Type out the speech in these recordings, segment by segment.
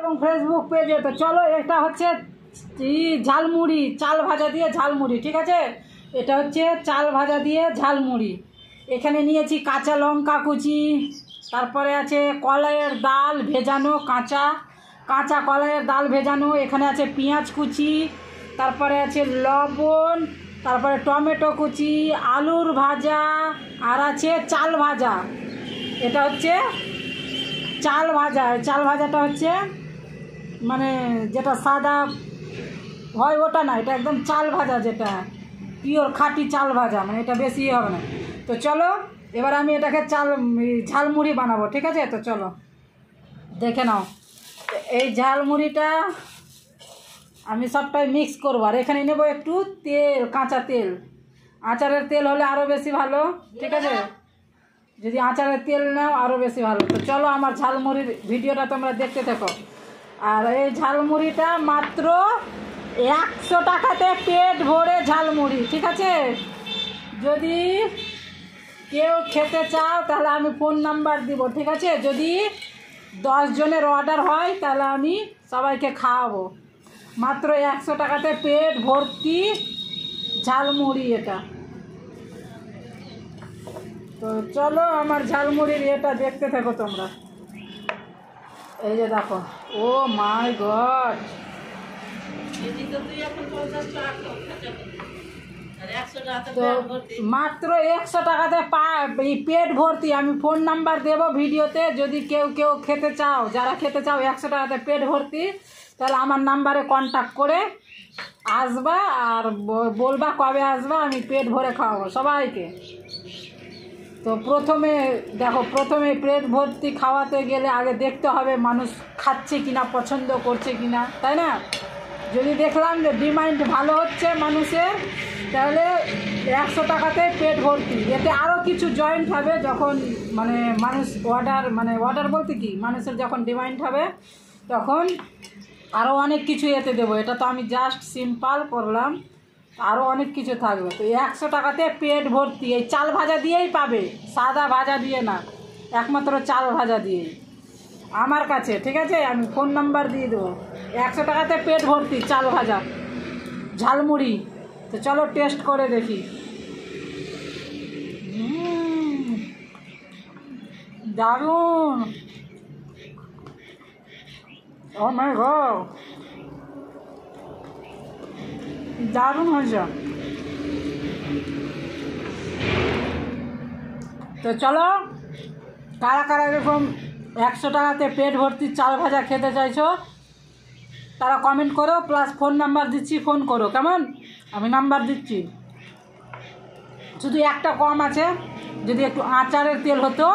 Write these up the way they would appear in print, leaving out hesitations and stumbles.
এবং ফেসবুক পেজে। তো চলো, এটা হচ্ছে ঝালমুড়ি, চাল ভাজা দিয়ে ঝালমুড়ি, ঠিক আছে? এটা হচ্ছে চাল ভাজা দিয়ে ঝালমুড়ি। এখানে নিয়েছি কাঁচা লঙ্কা কুচি, তারপরে আছে কলাইয়ের ডাল ভেজানো, কাঁচা কলাইয়ের ডাল ভেজানো। এখানে আছে পেঁয়াজ কুচি, তারপরে আছে লবণ, তারপরে টমেটো কুচি, আলুর ভাজা, আর আছে চাল ভাজা। এটা হচ্ছে চাল ভাজা। চাল ভাজাটা হচ্ছে মানে যেটা সাদা হয় ওটা না, এটা একদম চাল ভাজা, যেটা পিওর খাঁটি চাল ভাজা, মানে এটা বেশি হবে না। তো চলো, এবার আমি এটাকে ঝালমুড়ি বানাবো, ঠিক আছে? তো চলো দেখে নাও। এই ঝালমুড়িটা আমি সবটাই মিক্স করবো। আর এখানে নেবো একটু তেল, কাঁচা তেল। আচারের তেল হলে আরও বেশি ভালো, ঠিক আছে? যদি আচারের তেল নাও আরও বেশি ভালো। তো চলো, আমার ঝালমুড়ির ভিডিওটা তোমরা দেখতে থাকো। আর এই ঝালমুড়িটা মাত্র 100 টাকাতে পেট ভরে ঝালমুড়ি, ঠিক আছে? যদি কেউ খেতে চাও তাহলে আমি ফোন নাম্বার দিব, ঠিক আছে? যদি 10 জনের অর্ডার হয় তাহলে আমি সবাইকে খাওয়াবো। মাত্র 100 টাকাতে পেট ভর্তি ঝালমুড়ি এটা। তো চলো, আমার ঝালমুড়ির এটা দেখতে থাকো তোমরা। এই যে দেখো, ও মাই গড, তো মাত্র 100 টাকাতে পেট ভর্তি। আমি ফোন নাম্বার দেবো ভিডিওতে, যদি কেউ খেতে চাও, যারা খেতে চাও 100 টাকাতে পেট ভর্তি, তাহলে আমার নাম্বারে কন্ট্যাক্ট করে আসবা আর বলবা কবে আসবা, আমি পেট ভরে খাওয়াবো সবাইকে। তো প্রথমে পেট ভর্তি খাওয়াতে গেলে আগে দেখতে হবে মানুষ খাচ্ছে কিনা, পছন্দ করছে কিনা, তাই না? যদি দেখলাম যে ডিমান্ড ভালো হচ্ছে মানুষের, তাহলে 100 টাকাতে পেট ভর্তি। এতে আরও কিছু জয়েন্ট হবে যখন মানে মানুষ অর্ডার বলতে কি, মানুষের যখন ডিমান্ড হবে তখন আরও অনেক কিছু এতে দেবো। এটা তো আমি জাস্ট সিম্পল করলাম, আরও অনেক কিছু থাকবে। তো 100 টাকাতে পেট ভর্তি এই চাল ভাজা দিয়েই পাবে, সাদা ভাজা দিয়ে না, একমাত্র চাল ভাজা দিয়েই আমার কাছে, ঠিক আছে? আমি ফোন নাম্বার দিয়ে দেবো। 100 টাকাতে পেট ভর্তি চাল ভাজা ঝালমুড়ি। তো চলো টেস্ট করে দেখি। দারুণ, ও মাই গড, দারুণ হয়েছে। তো চলো, কারা এরকম 100 টাকাতে পেট ভর্তি চাল ভাজা খেতে চাইছো তারা কমেন্ট করো, প্লাস ফোন নাম্বার দিচ্ছি, ফোন করো, কেমন? আমি নাম্বার দিচ্ছি। শুধু একটা কম আছে, যদি একটু আচারের তেল হতো,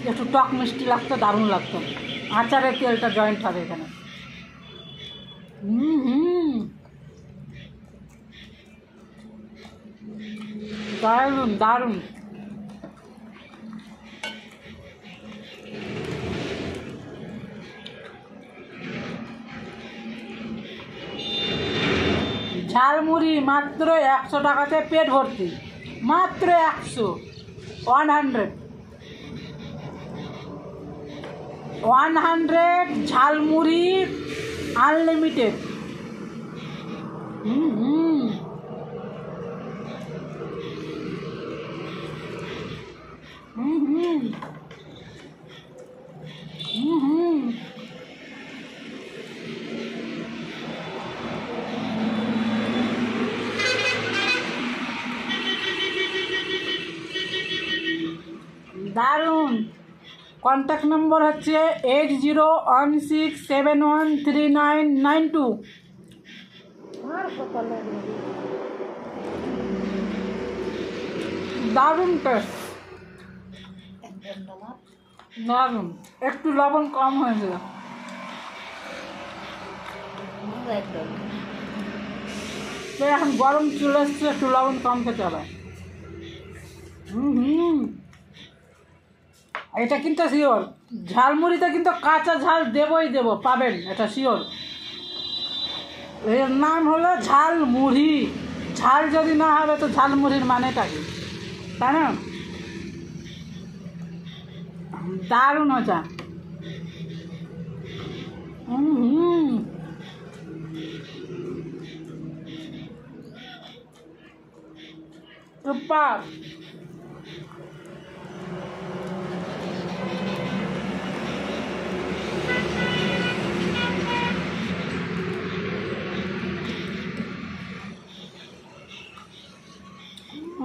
একটু টক মিষ্টি লাগতো, দারুণ লাগতো। আচারের তেলটা জয়েন্ট হবে এখানে। দারুণ দারুণ। ঝালমুড়ি মাত্র 100 টাকাতে পেট ভর্তি, মাত্র 100 ঝালমুড়ি আনলিমিটেড। দারুণ। কন্ট্যাক্ট নম্বর হচ্ছে 8016713992। দারুণ টেস্ট, দারুণ। একটু লবণ কম হয়েছে, এখন গরম চলে এসছে, একটু লবণ কম খেতে হবে। এটা কিন্তু শিওর, ঝালমুড়িতে কিন্তু কাঁচা ঝাল দেবো, পাবেন, এটা শিওর। এর নাম হলো ঝালমুড়ি। ঝাল যদি না হবে তো ঝালমুড়ির মানেটা কি, তাই না? দারুণ হয়েছে। সুপার।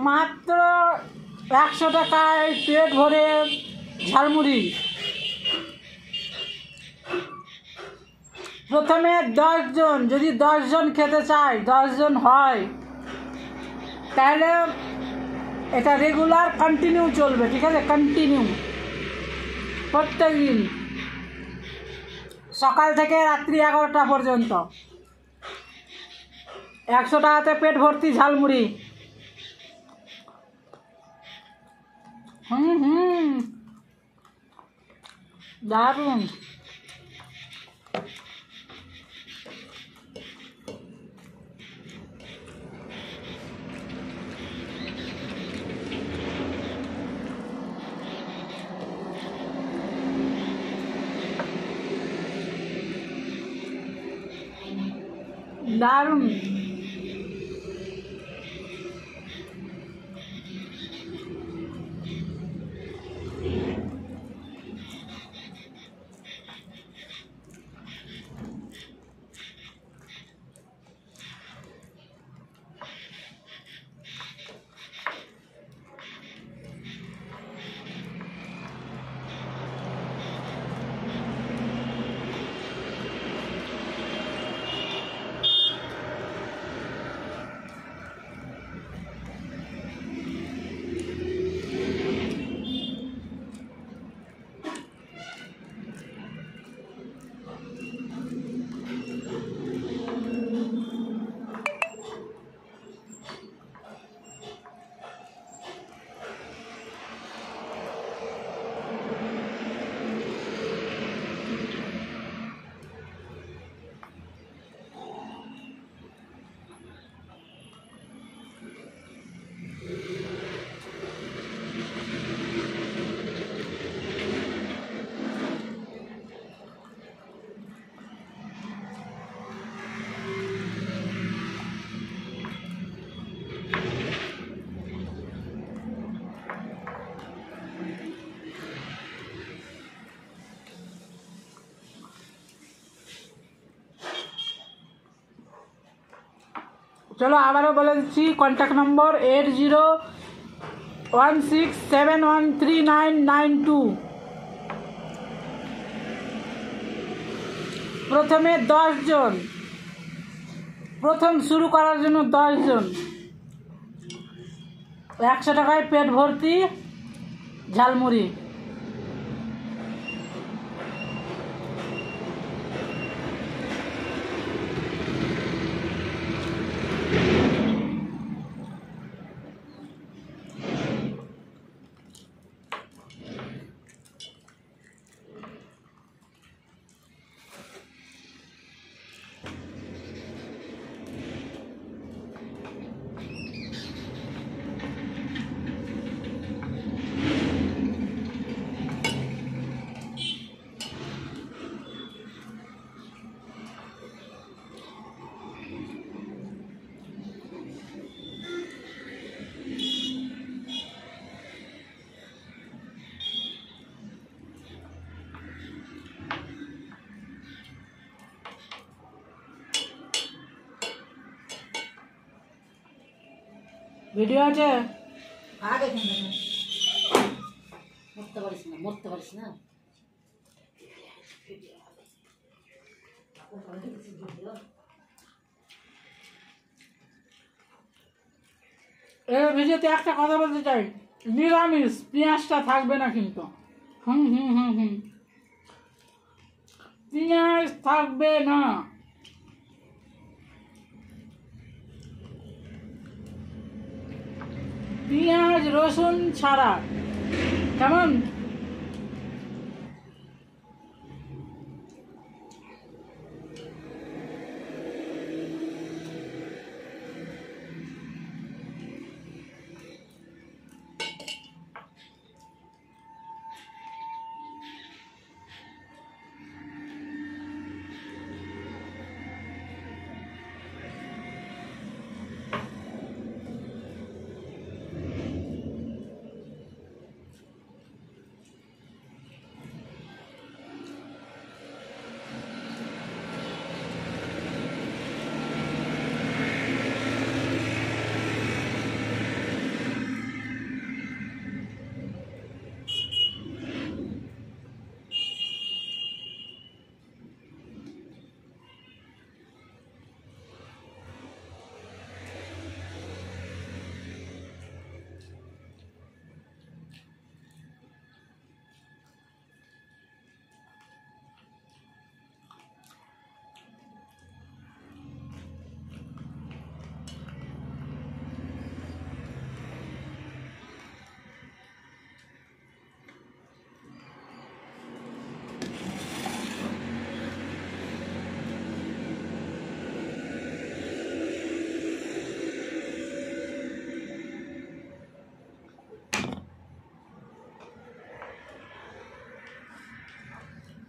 মাত্র 100 টাকায় পেট ভরে ঝালমুড়ি। প্রথমে 10 জন, যদি 10 জন খেতে চায়, 10 জন হয়, তাহলে এটা রেগুলার কন্টিনিউ চলবে, ঠিক আছে? কন্টিনিউ প্রত্যেক দিন সকাল থেকে রাত্রি 11টা পর্যন্ত 100 টাকাতে পেট ভর্তি ঝালমুড়ি। দারুণ। দারুণ। চলো আবারও বলে দিচ্ছি, কন্ট্যাক্ট নম্বর 8016713992। প্রথমে 10 জন, প্রথম শুরু করার জন্য 10 জন, 100 টাকায় পেট ভর্তি ঝালমুড়ি। ভিডিও আছে? আগে মরতে পারিস না, মরতে পারিস না। এই ভিডিওতে একটা কথা বলতে চাই, নিরামিষ, পেঁয়াজটা থাকবে না কিন্তু। পেঁয়াজ থাকবে না। পেঁয়াজ রসুন ছাড়া, কেমন?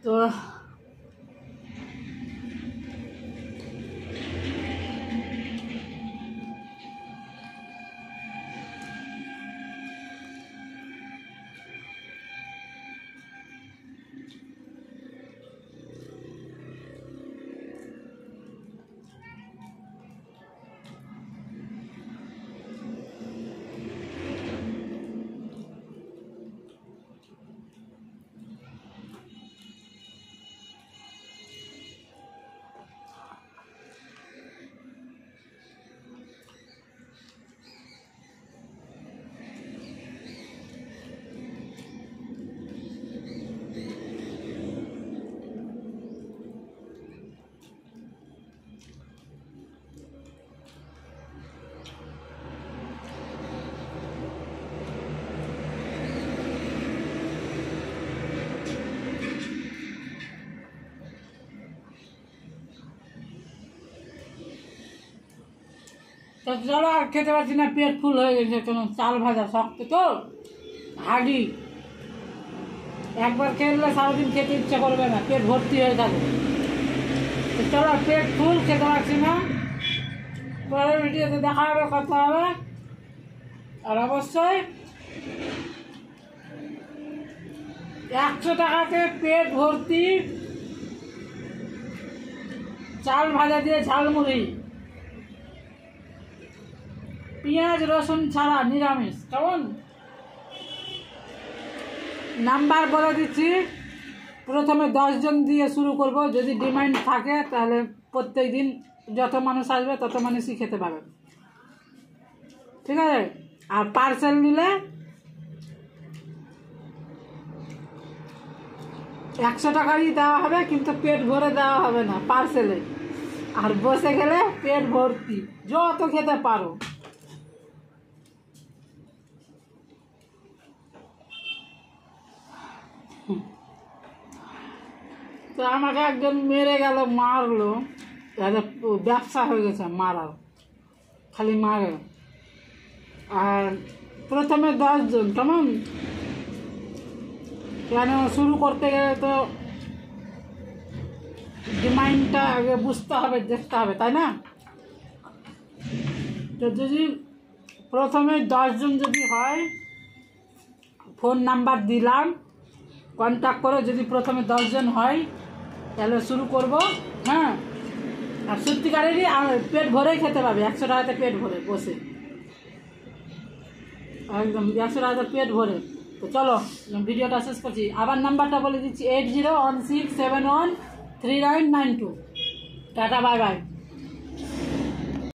তো তো চলো আর খেতে পারছি না, পেট ফুল হয়ে গেছে। কেন? চাল ভাজা শক্ত তো, হাডি একবার খেলে সারাদিন খেতে ইচ্ছা করবে না, পেট ভর্তি হয়ে থাকবে। তো চলো, পেট ফুল, খেতে পারছি না। পরের ভিডিওতে দেখা হবে, কথা হবে। আর অবশ্যই 100 টাকাতে পেট ভর্তি চাল ভাজা দিয়ে ঝালমুড়ি, পেঁয়াজ রসুন ছাড়া, নিরামিষ। কেমন? নাম্বার বলে দিচ্ছি, প্রথমে 10 জন দিয়ে শুরু করব। যদি ডিমান্ড থাকে তাহলে প্রত্যেক দিন যত মানুষ আসবে তত মানুষই খেতে পাবে, ঠিক আছে? আর পার্সেল নিলে 100 টাকারই দেওয়া হবে, কিন্তু পেট ভরে দেওয়া হবে না পার্সেলে। আর বসে গেলে পেট ভর্তি, যত খেতে পারো। তো আমাকে একজন মেরে গেল, মারলো, ব্যবসা হয়ে গেছে মারার, খালি মারে। আর প্রথমে 10 জন, কেমন? কেন? শুরু করতে গেলে তো ডিমান্ডটা আগে বুঝতে হবে, দেখতে হবে, তাই না? তো যদি প্রথমে 10 জন যদি হয়, ফোন নাম্বার দিলাম, কন্ট্যাক্ট করে যদি প্রথমে 10 জন হয় তাহলে শুরু করব। হ্যাঁ, আর সত্যিকারেরই পেট ভরেই খেতে পাবে, 100 টাকাতে পেট ভরে বসে, একদম 100 টাকাতে পেট ভরে। তো চলো ভিডিওটা শেষ করছি। আবার নাম্বারটা বলে দিচ্ছি, 8016713992। Tata, bye bye.